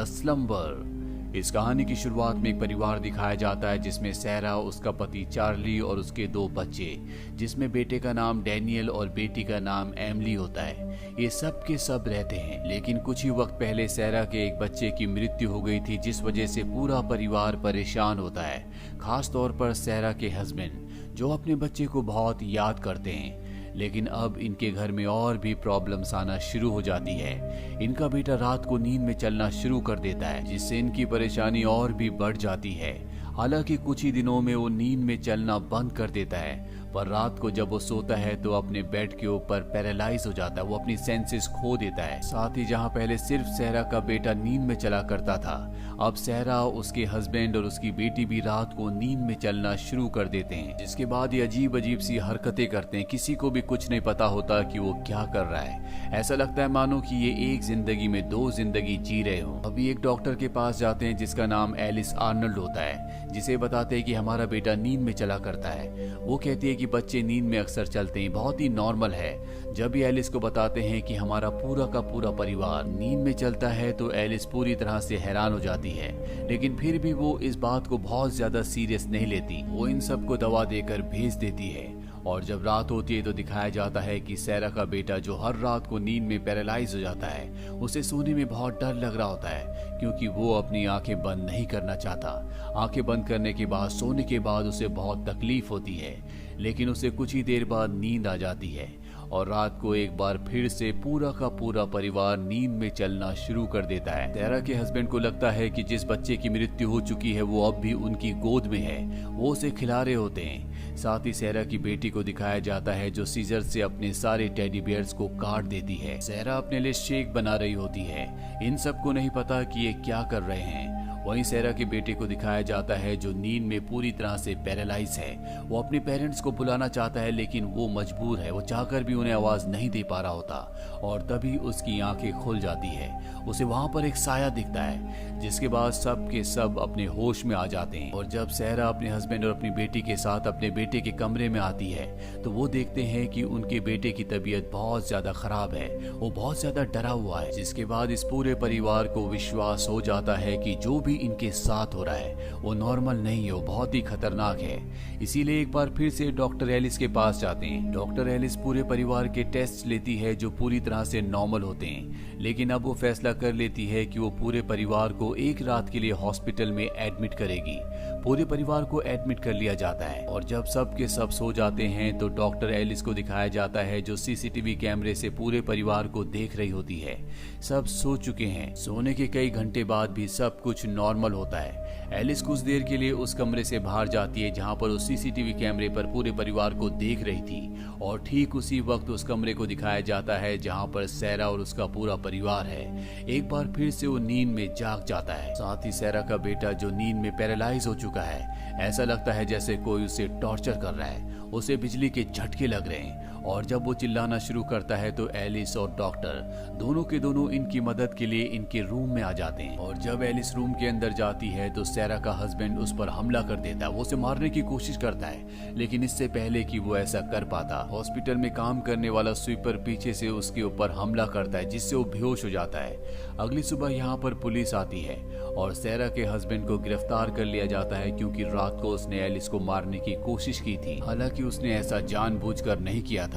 The slumber. इस कहानी की शुरुआत में एक परिवार दिखाया जाता है जिसमें सैरा, उसका पति चार्ली और उसके 2 बच्चे, जिसमें बेटे का नाम डैनियल और बेटी का नाम एमिली होता है। ये सब के सब रहते हैं, लेकिन कुछ ही वक्त पहले सैरा के एक बच्चे की मृत्यु हो गई थी, जिस वजह से पूरा परिवार परेशान होता है। खास तौर पर सैरा के हस्बैंड, जो अपने बच्चे को बहुत याद करते हैं। लेकिन अब इनके घर में और भी प्रॉब्लम्स आना शुरू हो जाती है। इनका बेटा रात को नींद में चलना शुरू कर देता है, जिससे इनकी परेशानी और भी बढ़ जाती है। हालांकि कुछ ही दिनों में वो नींद में चलना बंद कर देता है, पर रात को जब वो सोता है तो अपने बेड के ऊपर पैरालाइज हो जाता है। वो अपनी सेंसेस खो देता है। साथ ही जहां पहले सिर्फ सहरा का बेटा नींद में चला करता था, अब सहरा, उसके हस्बैंड और उसकी बेटी भी रात को नींद में चलना शुरू कर देते हैं, जिसके बाद ये अजीब अजीब सी हरकतें करते हैं। किसी को भी कुछ नहीं पता होता कि वो क्या कर रहा है। ऐसा लगता है मानो कि ये एक जिंदगी में 2 जिंदगी जी रहे हो। अभी एक डॉक्टर के पास जाते हैं जिसका नाम एलिस आर्नल्ड होता है, जिसे बताते हैं कि हमारा बेटा नींद में चला करता है। वो कहती है कि बच्चे नींद में अक्सर चलते हैं, बहुत ही नॉर्मल है। जब ये एलिस को बताते हैं कि हमारा पूरा का पूरा परिवार नींद में चलता है, तो एलिस पूरी तरह से हैरान हो जाती है। लेकिन फिर भी वो इस बात को बहुत ज्यादा सीरियस नहीं लेती। वो इन सबको दवा देकर भेज देती है। और जब रात होती है तो दिखाया जाता है कि सैरा का बेटा, जो हर रात को नींद में पैरालाइज हो जाता है, उसे सोने में बहुत डर लग रहा होता है, क्योंकि वो अपनी आंखें बंद नहीं करना चाहता। आंखें बंद करने के बाद, सोने के बाद उसे बहुत तकलीफ होती है, लेकिन उसे कुछ ही देर बाद नींद आ जाती है। और रात को एक बार फिर से पूरा का पूरा परिवार नींद में चलना शुरू कर देता है। सैरा के हस्बैंड को लगता है कि जिस बच्चे की मृत्यु हो चुकी है वो अब भी उनकी गोद में है। वो उसे खिला रहे होते हैं। साथ ही सैरा की बेटी को दिखाया जाता है, जो सीजर से अपने सारे टेडी बियर्स को काट देती है। सैरा अपने लिए शेक बना रही होती है। इन सबको नहीं पता कि ये क्या कर रहे हैं। वहीं सैरा के बेटे को दिखाया जाता है, जो नींद में पूरी तरह से पैरालाइज है। वो अपने पेरेंट्स को बुलाना चाहता है, लेकिन वो मजबूर है। वो चाहकर भी उन्हें आवाज नहीं दे पा रहा होता। और तभी उसकी आंखें खुल जाती है। उसे वहां पर एक साया दिखता है, जिसके बाद सब के सब अपने होश में आ जाते हैं। और जब सैरा अपने हस्बैंड और अपनी बेटी के साथ अपने बेटे के कमरे में आती है, तो वो देखते हैं कि उनके बेटे की तबीयत बहुत ज्यादा खराब है। वो बहुत ज्यादा डरा हुआ है, जिसके बाद इस पूरे परिवार को विश्वास हो जाता है कि जो भी इनके साथ हो रहा है वो नॉर्मल नहीं है, वो बहुत ही खतरनाक है। इसीलिए एक बार फिर से डॉक्टर एलिस के पास जाते हैं। डॉक्टर एलिस पूरे परिवार के टेस्ट लेती है, जो पूरी तरह से नॉर्मल होते हैं। लेकिन अब वो फैसला कर लेती है कि वो पूरे परिवार को एक रात के लिए हॉस्पिटल में एडमिट करेगी। पूरे परिवार को एडमिट कर लिया जाता है। और जब सब के सब सो जाते हैं, तो डॉक्टर एलिस को दिखाया जाता है, जो सीसीटीवी कैमरे से पूरे परिवार को देख रही होती है। सब सो चुके हैं। सोने के कई घंटे बाद भी सब कुछ नॉर्मल होता है। एलिस कुछ देर के लिए उस कमरे से बाहर जाती है जहां पर उस सीसीटीवी कैमरे पर पूरे परिवार को देख रही थी। और ठीक उसी वक्त उस कमरे को दिखाया जाता है जहां पर सैरा और उसका पूरा परिवार है। एक बार फिर से वो नींद में जाग जाता है। साथ ही सैरा का बेटा, जो नींद में पैरालाइज हो चुका है, ऐसा लगता है जैसे कोई उसे टॉर्चर कर रहा है। उसे बिजली के झटके लग रहे हैं। और जब वो चिल्लाना शुरू करता है, तो एलिस और डॉक्टर दोनों के दोनों इनकी मदद के लिए इनके रूम में आ जाते हैं। और जब एलिस रूम के अंदर जाती है, तो सैरा का हस्बैंड उस पर हमला कर देता है। वो उसे मारने की कोशिश करता है, लेकिन इससे पहले कि वो ऐसा कर पाता, हॉस्पिटल में काम करने वाला स्वीपर पीछे से उसके ऊपर हमला करता है, जिससे वो बेहोश हो जाता है। अगली सुबह यहाँ पर पुलिस आती है और सैरा के हस्बैंड को गिरफ्तार कर लिया जाता है, क्योंकि रात को उसने एलिस को मारने की कोशिश की थी। हालांकि उसने ऐसा जानबूझकर नहीं किया था।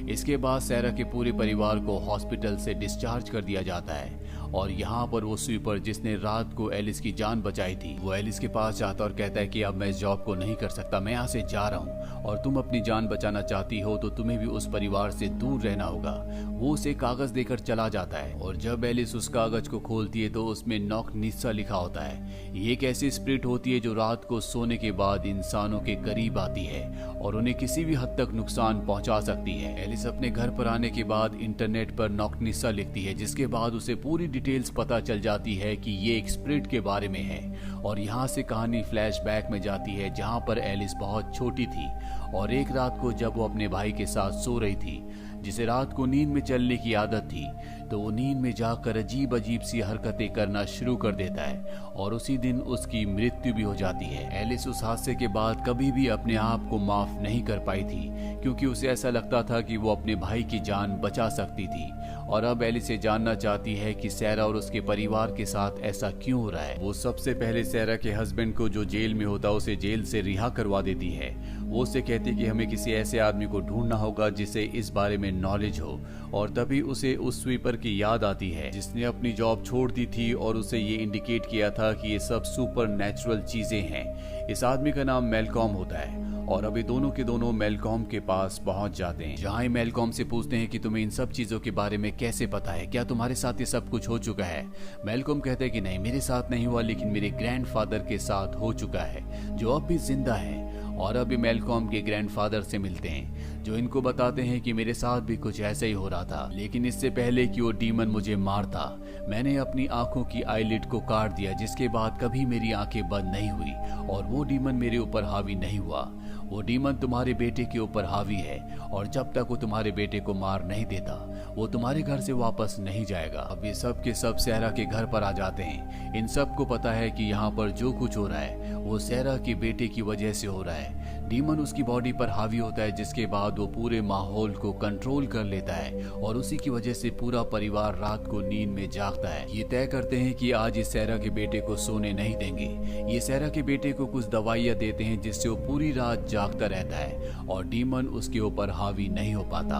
इसके बाद सैरा के पूरे परिवार को हॉस्पिटल से डिस्चार्ज कर दिया जाता है। और यहाँ पर वो स्वीपर, जिसने रात को एलिस की जान बचाई थी, वो एलिस के पास जाता और कहता है कि अब मैं इस जॉब को नहीं कर सकता, मैं यहाँ से जा रहा हूँ। और तुम अपनी जान बचाना चाहती हो तो तुम्हें भी उस परिवार से दूर रहना होगा। वो उसे कागज देकर चला जाता है। और जब एलिस उस कागज को खोलती है, तो उसमें नॉक निस्सा लिखा होता है। ये एक ऐसी स्पिरिट होती है जो रात को सोने के बाद इंसानों के करीब आती है और उन्हें किसी भी हद तक नुकसान पहुंचा सकती है। एलिस अपने घर पर आने के बाद इंटरनेट पर नॉक निस्सा लिखती है, जिसके बाद उसे पूरी डिटेल्स पता चल जाती है कि ये एक स्पिरिट के बारे में है। और यहाँ से कहानी फ्लैशबैक में जाती है, जहाँ पर एलिस बहुत छोटी थी और एक रात को जब वो अपने भाई के साथ सो रही थी, जिसे रात को नींद में चलने की आदत थी, तो वो नींद में जाकर अजीब अजीब सी हरकतें करना शुरू कर देता है और उसी दिन उसकी मृत्यु भी हो जाती है। एलिस उस हादसे के बाद कभी भी अपने आप को माफ नहीं कर पाई थी, क्योंकि उसे ऐसा लगता था कि वो अपने भाई की जान बचा सकती थी। और अब एलिस से जानना चाहती है कि सैरा और उसके परिवार के साथ ऐसा क्यों हो रहा है। वो सबसे पहले सैरा के हस्बैंड को, जो जेल में होता, उसे जेल से रिहा करवा देती है। वो उससे कहती है कि हमें किसी ऐसे आदमी को ढूंढना होगा जिसे इस बारे में नॉलेज हो, और तभी उसे उस स्वीपर की याद आती है जिसने अपनी जॉब छोड़ दी थी और उसे ये इंडिकेट किया था कि ये सब सुपर नेचुरल चीजें हैं। इस आदमी का नाम मेलकॉम होता है और अभी दोनों के दोनों मेलकॉम के पास पहुंच जाते हैं, जहां मेलकॉम से पूछते हैं कि तुम्हें इन सब चीजों के बारे में कैसे पता है, क्या तुम्हारे साथ ये सब कुछ हो चुका है। मेलकॉम कहते हैं कि नहीं, मेरे साथ नहीं हुआ, लेकिन मेरे ग्रैंडफादर के साथ हो चुका है, जो अब भी जिंदा है। और अभी मेलकॉम के ग्रैंडफादर से मिलते हैं, जो इनको बताते हैं कि मेरे साथ भी कुछ ऐसा ही हो रहा था, लेकिन इससे पहले कि वो डीमन मुझे मारता, मैंने अपनी आंखों की आईलिड को काट दिया, जिसके बाद कभी मेरी आंखें बंद नहीं हुई और वो डीमन मेरे ऊपर हावी नहीं हुआ। वो डीमन तुम्हारे बेटे के ऊपर हावी है और जब तक वो तुम्हारे बेटे को मार नहीं देता, वो तुम्हारे घर से वापस नहीं जाएगा। अब ये सब के सब सैरा के घर पर आ जाते हैं। इन सब को पता है कि यहाँ पर जो कुछ हो रहा है वो सैरा के बेटे की वजह से हो रहा है। डीमन उसकी बॉडी पर हावी होता है, जिसके बाद वो पूरे माहौल को कंट्रोल कर लेता है और उसी की वजह से पूरा परिवार रात को नींद में जागता है। ये तय करते हैं कि आज इस सैरा के बेटे को सोने नहीं देंगे। ये सैरा के बेटे को कुछ दवाइयां देते हैं जिससे वो पूरी रात जागता रहता है और डीमन उसके ऊपर हावी नहीं हो पाता।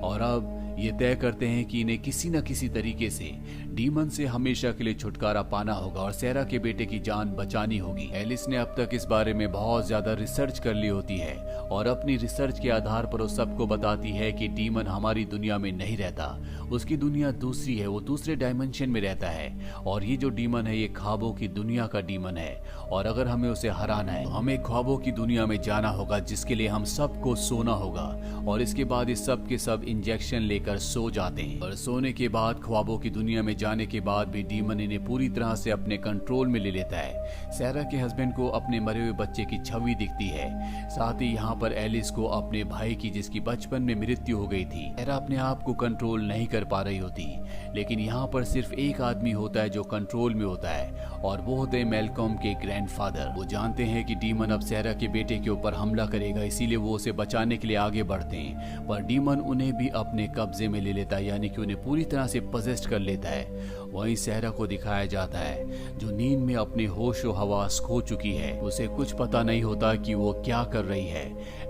और अब ये तय करते हैं कि इन्हें किसी न किसी तरीके से डीमन से हमेशा के लिए छुटकारा पाना होगा और सैरा के बेटे की जान बचानी होगी। एलिस ने अब तक इस बारे में बहुत ज्यादा रिसर्च कर ली होती है और अपनी रिसर्च के आधार पर वो सबको बताती है कि डीमन हमारी दुनिया में नहीं रहता, उसकी दुनिया दूसरी है, वो दूसरे डायमेंशन में रहता है और ये जो डीमन है ये ख्वाबों की दुनिया का डीमन है और अगर हमें उसे हराना है तो हमें ख्वाबों की दुनिया में जाना होगा, जिसके लिए हम सबको सोना होगा। और इसके बाद इस सब के सब इंजेक्शन लेकर सो जाते हैं और सोने के बाद ख्वाबों की दुनिया में जाने के बाद भी डीमन इन्हें पूरी तरह से अपने कंट्रोल में ले लेता है। सैरा के हस्बैंड को अपने मरे हुए बच्चे की छवि दिखती है, साथ ही यहाँ पर एलिस को अपने भाई की, जिसकी बचपन में मृत्यु हो गई थी। सैरा अपने आप को कंट्रोल नहीं कर पा रही होती, लेकिन यहाँ पर सिर्फ एक आदमी होता है जो कंट्रोल में होता है और वो होते हैं मेलकॉम के ग्रैंडफादर। वो जानते हैं कि डीमन अब सैरा के बेटे के ऊपर हमला करेगा, इसीलिए वो उसे बचाने के लिए आगे बढ़ते हैं, पर डीमन उन्हें भी अपने कब्जे में ले लेता है, यानी कि उन्हें पूरी तरह से पजेस्ट कर लेता है। वहीं सैरा को दिखाया जाता है जो नींद में अपने होश और हवास खो चुकी है, उसे कुछ पता नहीं होता कि वो क्या कर रही है।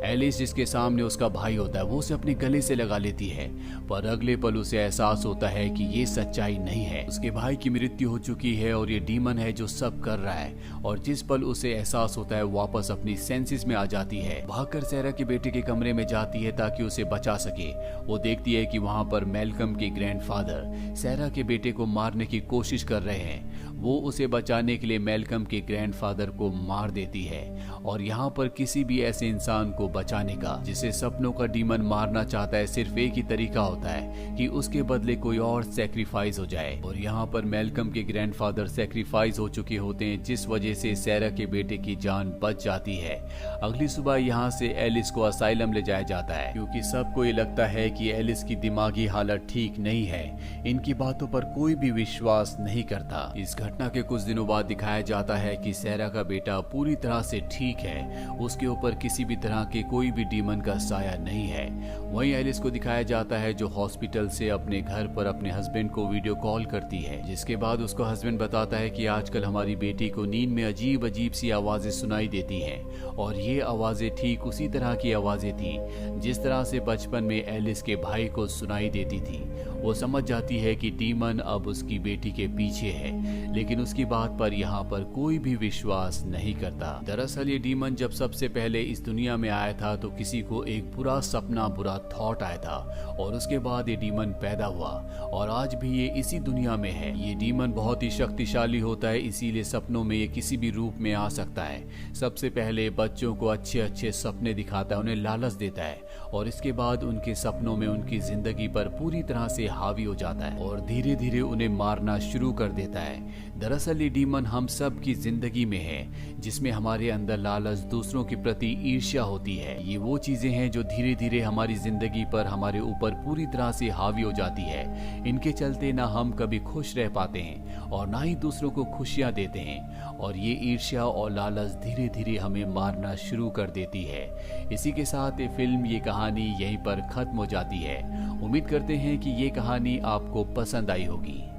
एलिस, जिसके सामने उसका भाई होता है, वो उसे अपने गले से लगा लेती है, पर अगले पल उसे एहसास होता है कि ये सच्चाई नहीं है, उसके भाई की मृत्यु हो चुकी है और ये डीमन है जो सब कर रहा है। और जिस पल उसे एहसास होता है वापस अपनी सेंसेस में आ जाती है, भागकर सैरा के बेटे के कमरे में जाती है ताकि उसे बचा सके। वो देखती है कि वहां पर मेलकम के ग्रैंडफादर सैरा के बेटे को मारने की कोशिश कर रहे हैं। वो उसे बचाने के लिए मेलकम के ग्रैंडफादर को मार देती है और यहाँ पर किसी भी ऐसे इंसान को बचाने का जिसे सपनों का डीमन मारना चाहता है, सिर्फ एक ही तरीका होता है कि उसके बदले कोई और सैक्रिफाइस हो जाए। और यहाँ पर मेलकम के ग्रैंडफादर सैक्रिफाइस हो चुके होते हैं, जिस वजह से सैरा के बेटे की जान बच जाती है। अगली सुबह यहाँ से एलिस को असाइलम ले जाया जाता है, क्योंकि सबको ये लगता है कि एलिस की दिमागी हालत ठीक नहीं है। इनकी बातों पर कोई भी विश्वास नहीं करता। इस घटना के कुछ दिनों बाद दिखाया जाता है कि सैरा का बेटा पूरी तरह से ठीक है, उसके ऊपर किसी भी तरह के कोई भी डीमन का साया नहीं है। वहीं एलिस को दिखाया जाता है जो हॉस्पिटल से अपने घर पर अपने हस्बैंड को वीडियो कॉल करती है, जिसके बाद उसका हस्बैंड बताता है कि आजकल हमारी बेटी को नींद में अजीब अजीब सी आवाजें सुनाई देती हैं और ये आवाजें ठीक उसी तरह की आवाजें थी जिस तरह से बचपन में एलिस के भाई को सुनाई देती थी। वो समझ जाती है कि डीमन अब उसकी बेटी के पीछे है, लेकिन उसकी बात पर यहाँ पर कोई भी विश्वास नहीं करता। दरअसल ये डीमन जब सबसे पहले इस दुनिया में आया था तो किसी को एक बुरा सपना, बुरा थॉट आया था और उसके बाद ये डीमन पैदा हुआ और आज भी ये इसी दुनिया में है। ये डीमन बहुत ही शक्तिशाली होता है, इसीलिए सपनों में ये किसी भी रूप में आ सकता है। सबसे पहले बच्चों को अच्छे अच्छे सपने दिखाता है, उन्हें लालच देता है और इसके बाद उनके सपनों में उनकी जिंदगी पर पूरी तरह से हावी हो जाता है और धीरे धीरे उन्हें मारना शुरू कर देता है। दरअसल ये डीमन हम सब की जिंदगी में है, जिसमें हमारे अंदर लालच, दूसरों के प्रति ईर्ष्या होती है। ये वो चीजें हैं जो धीरे धीरे हमारी जिंदगी पर, हमारे ऊपर पूरी तरह से हावी हो जाती है। इनके चलते ना हम कभी खुश रह पाते हैं और ना ही दूसरों को खुशियां देते हैं और ये ईर्ष्या और लालच धीरे धीरे हमें मारना शुरू कर देती है। इसी के साथ ये फिल्म, ये कहानी यहीं पर खत्म हो जाती है। उम्मीद करते हैं कि ये कहानी आपको पसंद आई होगी।